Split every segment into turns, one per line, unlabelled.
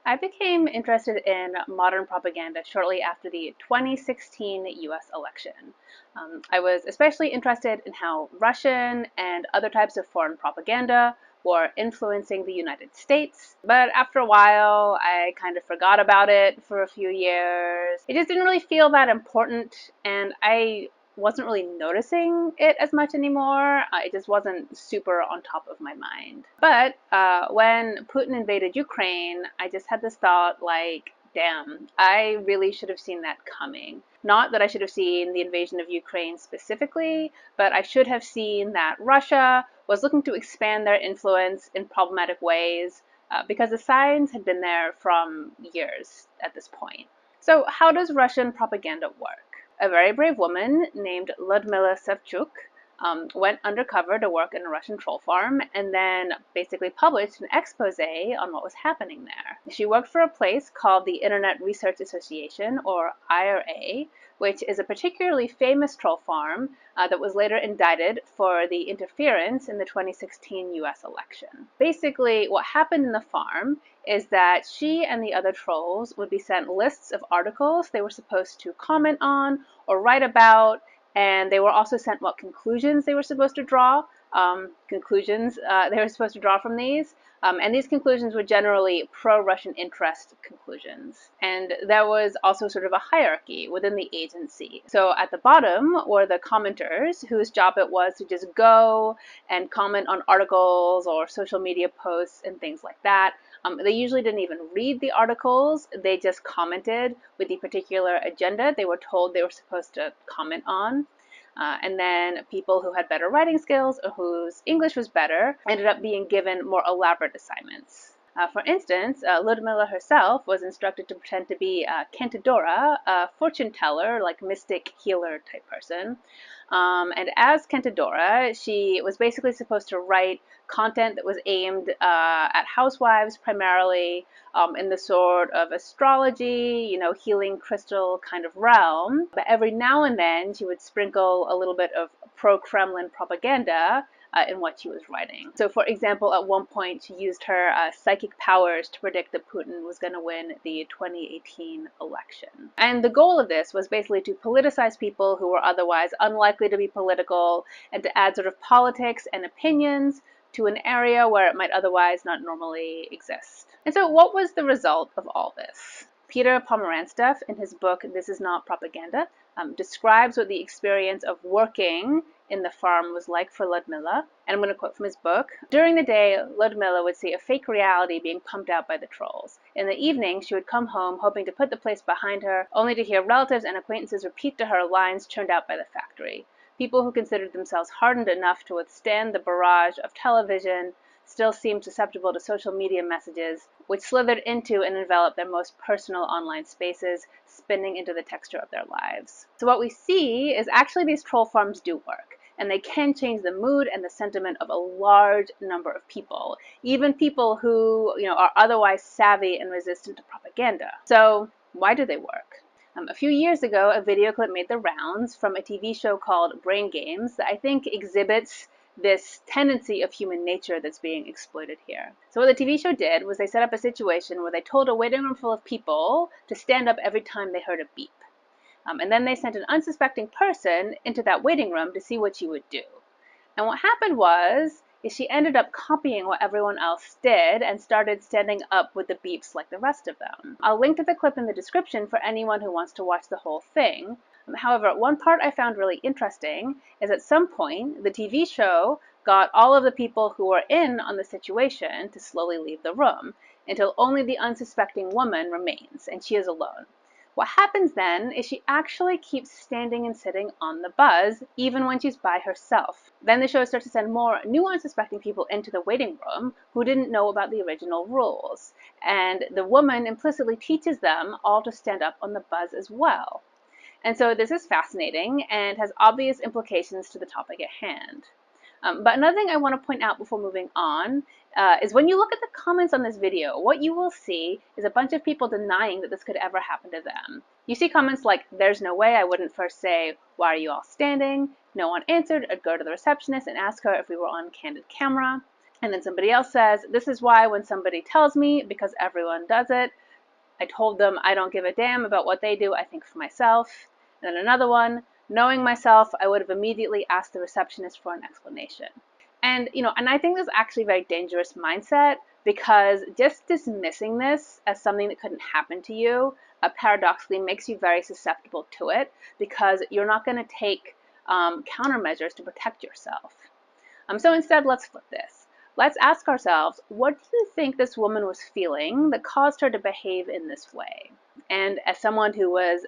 I became interested in modern propaganda shortly after the 2016 US election. I was especially interested in how Russian and other types of foreign propaganda were influencing the United States. But after a while, I kind of forgot about it for a few years. It just didn't really feel that important, and I wasn't really noticing it as much anymore. It just wasn't super on top of my mind. But when Putin invaded Ukraine, I just had this thought like, damn, I really should have seen that coming. Not that I should have seen the invasion of Ukraine specifically, but I should have seen that Russia was looking to expand their influence in problematic ways because the signs had been there from years at this point. So how does Russian propaganda work? A very brave woman named Ludmila Savchuk went undercover to work in a Russian troll farm and then basically published an expose on what was happening there. She worked for a place called the Internet Research Association, or IRA, which is a particularly famous troll farm that was later indicted for the interference in the 2016 US election. Basically, what happened in the farm is that she and the other trolls would be sent lists of articles they were supposed to comment on or write about, and they were also sent what conclusions they were supposed to draw. They were supposed to draw from these. And these conclusions were generally pro-Russian interest conclusions. And there was also sort of a hierarchy within the agency. So at the bottom were the commenters, whose job it was to just go and comment on articles or social media posts and things like that. They usually didn't even read the articles. They just commented with the particular agenda they were told they were supposed to comment on. And then people who had better writing skills or whose English was better ended up being given more elaborate assignments. For instance, Ludmila herself was instructed to pretend to be Cantadora, a fortune teller, like mystic healer type person. And as Cantadora, she was basically supposed to write content that was aimed at housewives primarily, in the sort of astrology, healing crystal kind of realm. But every now and then she would sprinkle a little bit of pro-Kremlin propaganda in what she was writing. So for example, at one point she used her psychic powers to predict that Putin was going to win the 2018 election. And the goal of this was basically to politicize people who were otherwise unlikely to be political and to add sort of politics and opinions to an area where it might otherwise not normally exist. And so what was the result of all this? Peter Pomerantsev, in his book This Is Not Propaganda, describes what the experience of working in the farm was like for Ludmila. And I'm going to quote from his book. During the day, Ludmila would see a fake reality being pumped out by the trolls. In the evening, she would come home hoping to put the place behind her, only to hear relatives and acquaintances repeat to her lines churned out by the factory. People who considered themselves hardened enough to withstand the barrage of television still seemed susceptible to social media messages, which slithered into and enveloped their most personal online spaces, spinning into the texture of their lives. So what we see is actually these troll farms do work, and they can change the mood and the sentiment of a large number of people, even people who are otherwise savvy and resistant to propaganda. So why do they work? A few years ago, a video clip made the rounds from a TV show called Brain Games that I think exhibits this tendency of human nature that's being exploited here. So what the TV show did was they set up a situation where they told a waiting room full of people to stand up every time they heard a beep. And then they sent an unsuspecting person into that waiting room to see what she would do. And what happened is she ended up copying what everyone else did and started standing up with the beeps like the rest of them. I'll link to the clip in the description for anyone who wants to watch the whole thing. However, one part I found really interesting is at some point, the TV show got all of the people who were in on the situation to slowly leave the room until only the unsuspecting woman remains, and she is alone. What happens then is she actually keeps standing and sitting on the buzz, even when she's by herself. Then the show starts to send more new unsuspecting people into the waiting room who didn't know about the original rules. And the woman implicitly teaches them all to stand up on the buzz as well. And so this is fascinating and has obvious implications to the topic at hand. But another thing I want to point out before moving on is when you look at the comments on this video, what you will see is a bunch of people denying that this could ever happen to them. You see comments like, "There's no way, I wouldn't first say, why are you all standing? No one answered, I'd go to the receptionist and ask her if we were on candid camera." And then somebody else says, this is why when somebody tells me, because everyone does it, I told them I don't give a damn about what they do, I think for myself. And then another one, knowing myself, I would have immediately asked the receptionist for an explanation. And I think this is actually a very dangerous mindset, because just dismissing this as something that couldn't happen to you paradoxically makes you very susceptible to it, because you're not going to take countermeasures to protect yourself. So instead, let's flip this. Let's ask ourselves, what do you think this woman was feeling that caused her to behave in this way? And as someone who was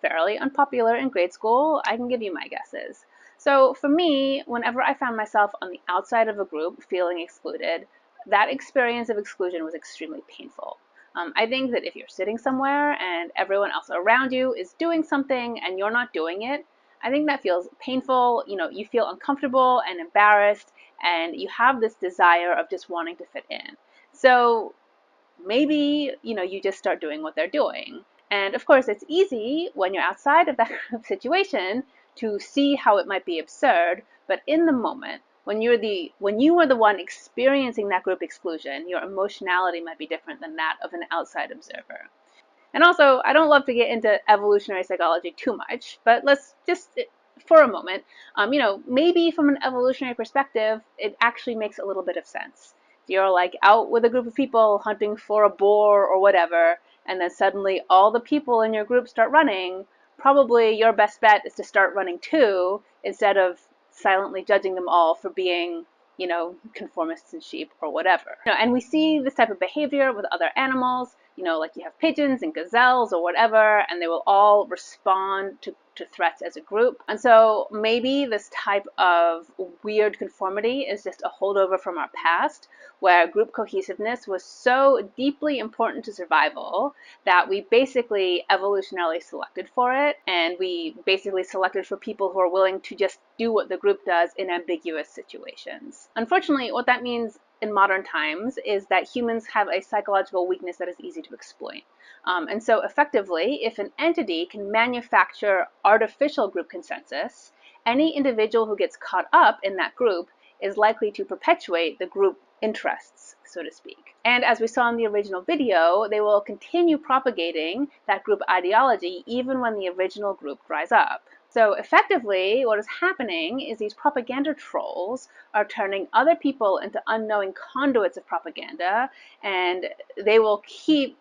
fairly unpopular in grade school, I can give you my guesses. So for me, whenever I found myself on the outside of a group feeling excluded, that experience of exclusion was extremely painful. I think that if you're sitting somewhere and everyone else around you is doing something and you're not doing it, I think that feels painful. You feel uncomfortable and embarrassed, and you have this desire of just wanting to fit in. So maybe, you just start doing what they're doing. And of course, it's easy when you're outside of that situation to see how it might be absurd, but in the moment, when you are the one experiencing that group exclusion, your emotionality might be different than that of an outside observer. And also, I don't love to get into evolutionary psychology too much, but let's just, for a moment, maybe from an evolutionary perspective, it actually makes a little bit of sense. If you're like out with a group of people hunting for a boar or whatever, and then suddenly all the people in your group start running, probably your best bet is to start running too, instead of silently judging them all for being conformists and sheep or whatever. And we see this type of behavior with other animals, like you have pigeons and gazelles or whatever, and they will all respond to threats as a group. And so maybe this type of weird conformity is just a holdover from our past, where group cohesiveness was so deeply important to survival that we basically evolutionarily selected for it, and we basically selected for people who are willing to just do what the group does in ambiguous situations. Unfortunately, what that means in modern times is that humans have a psychological weakness that is easy to exploit. And so effectively, if an entity can manufacture artificial group consensus, any individual who gets caught up in that group is likely to perpetuate the group interests, so to speak. And as we saw in the original video, they will continue propagating that group ideology even when the original group dries up. So effectively, what is happening is these propaganda trolls are turning other people into unknowing conduits of propaganda, and they will keep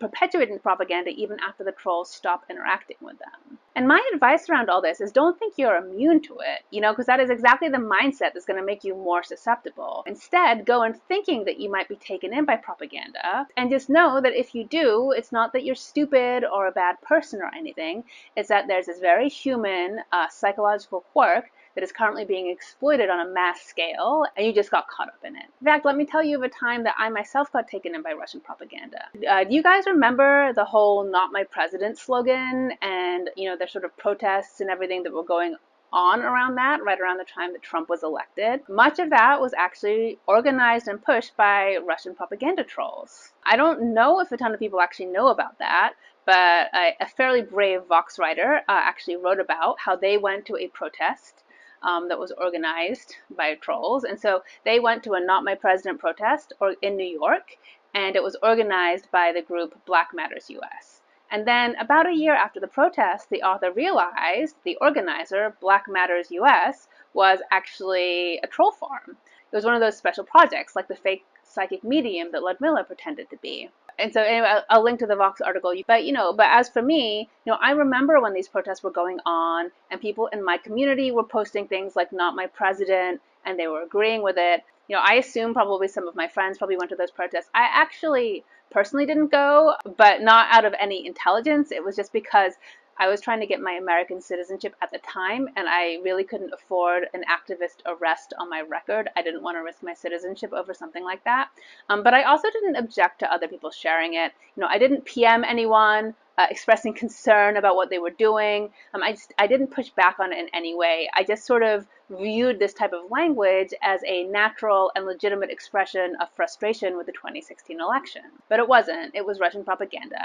perpetuating the propaganda even after the trolls stop interacting with them. And my advice around all this is don't think you're immune to it, because that is exactly the mindset that's going to make you more susceptible. Instead, go in thinking that you might be taken in by propaganda, and just know that if you do, it's not that you're stupid or a bad person or anything, it's that there's this very human psychological quirk that is currently being exploited on a mass scale, and you just got caught up in it. In fact, let me tell you of a time that I myself got taken in by Russian propaganda. Do you guys remember the whole "Not My President" slogan, and their sort of protests and everything that were going on around that, right around the time that Trump was elected? Much of that was actually organized and pushed by Russian propaganda trolls. I don't know if a ton of people actually know about that, but a fairly brave Vox writer actually wrote about how they went to a protest that was organized by trolls. And so they went to a "Not My President" protest in New York, and it was organized by the group Black Matters US. And then about a year after the protest, the author realized the organizer, Black Matters US, was actually a troll farm. It was one of those special projects, like the fake psychic medium that Ludmilla pretended to be. And so anyway, I'll link to the Vox article. But as for me, I remember when these protests were going on and people in my community were posting things like "Not My President," and they were agreeing with it. I assume probably some of my friends probably went to those protests. I actually personally didn't go, but not out of any intelligence. It was just because I was trying to get my American citizenship at the time, and I really couldn't afford an activist arrest on my record. I didn't want to risk my citizenship over something like that. But I also didn't object to other people sharing it. I didn't PM anyone expressing concern about what they were doing. I didn't push back on it in any way. I just sort of viewed this type of language as a natural and legitimate expression of frustration with the 2016 election. But it wasn't. It was Russian propaganda,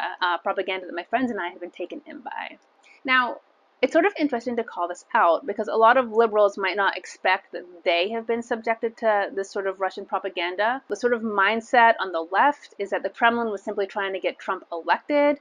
propaganda that my friends and I had been taken in by. Now, It's sort of interesting to call this out because a lot of liberals might not expect that they have been subjected to this sort of Russian propaganda. The sort of mindset on the left is that the Kremlin was simply trying to get Trump elected,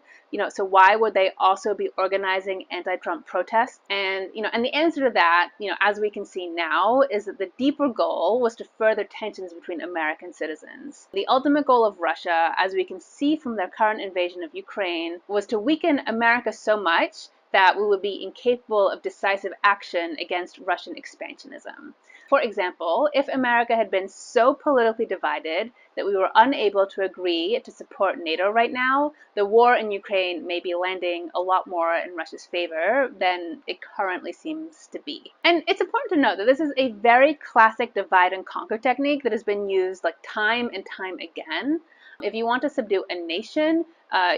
so why would they also be organizing anti-Trump protests? And, and the answer to that, as we can see now, is that the deeper goal was to further tensions between American citizens. The ultimate goal of Russia, as we can see from their current invasion of Ukraine, was to weaken America so much that we would be incapable of decisive action against Russian expansionism. For example, if America had been so politically divided that we were unable to agree to support NATO right now, the war in Ukraine may be landing a lot more in Russia's favor than it currently seems to be. And it's important to note that this is a very classic divide and conquer technique that has been used time and time again. If you want to subdue a nation,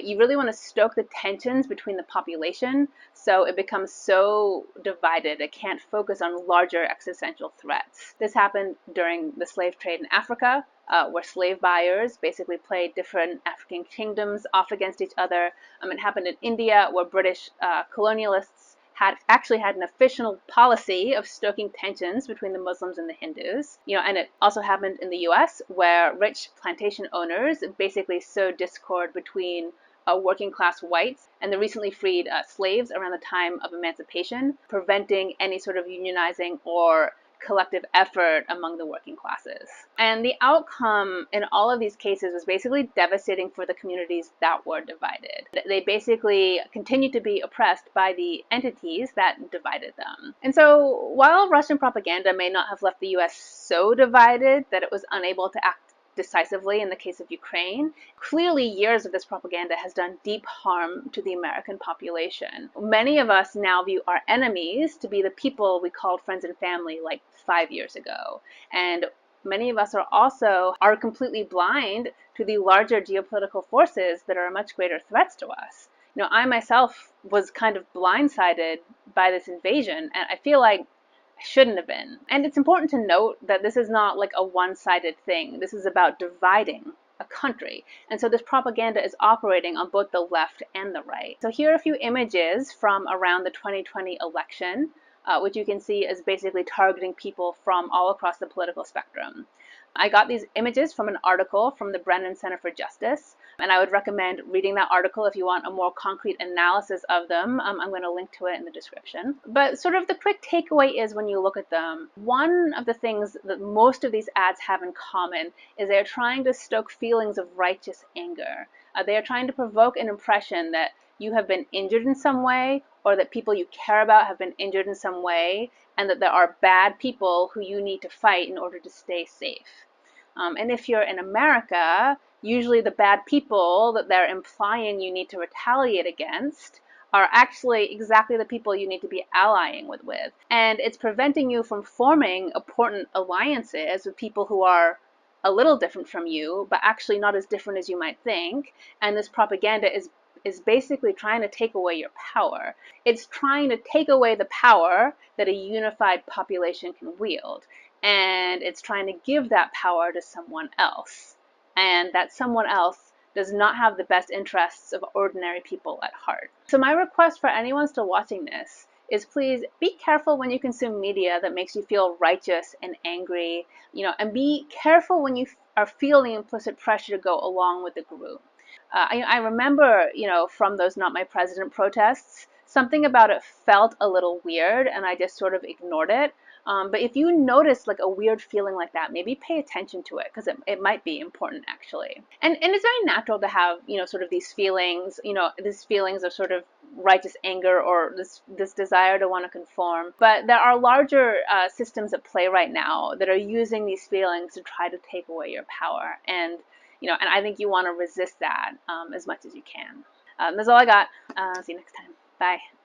you really want to stoke the tensions between the population so it becomes so divided it can't focus on larger existential threats. This happened during the slave trade in Africa, where slave buyers basically played different African kingdoms off against each other. It happened in India, where British colonialists actually had an official policy of stoking tensions between the Muslims and the Hindus. And it also happened in the US, where rich plantation owners basically sowed discord between working class whites and the recently freed slaves around the time of emancipation, preventing any sort of unionizing or collective effort among the working classes. And the outcome in all of these cases was basically devastating for the communities that were divided. They basically continued to be oppressed by the entities that divided them. And so while Russian propaganda may not have left the US so divided that it was unable to act decisively in the case of Ukraine, clearly years of this propaganda has done deep harm to the American population. Many of us now view our enemies to be the people we called friends and family 5 years ago. And many of us are completely blind to the larger geopolitical forces that are much greater threats to us. I myself was kind of blindsided by this invasion, and I feel like shouldn't have been. And it's important to note that this is not a one-sided thing. This is about dividing a country. And so this propaganda is operating on both the left and the right. So here are a few images from around the 2020 election, which you can see is basically targeting people from all across the political spectrum. I got these images from an article from the Brennan Center for Justice, and I would recommend reading that article if you want a more concrete analysis of them. I'm going to link to it in the description. But sort of the quick takeaway is when you look at them, one of the things that most of these ads have in common is they're trying to stoke feelings of righteous anger. They are trying to provoke an impression that you have been injured in some way, or that people you care about have been injured in some way, and that there are bad people who you need to fight in order to stay safe. And if you're in America, usually the bad people that they're implying you need to retaliate against are actually exactly the people you need to be allying with. And it's preventing you from forming important alliances with people who are a little different from you, but actually not as different as you might think. And this propaganda is basically trying to take away your power. It's trying to take away the power that a unified population can wield. And it's trying to give that power to someone else. And that someone else does not have the best interests of ordinary people at heart. So my request for anyone still watching this is please be careful when you consume media that makes you feel righteous and angry, and be careful when you are feeling implicit pressure to go along with the group. I remember, from those Not My President protests, something about it felt a little weird and I just sort of ignored it. But if you notice a weird feeling like that, maybe pay attention to it because it might be important actually. And it's very natural to have, sort of these feelings, these feelings of sort of righteous anger or this desire to want to conform. But there are larger systems at play right now that are using these feelings to try to take away your power. And I think you want to resist that as much as you can. That's all I got. See you next time. Bye.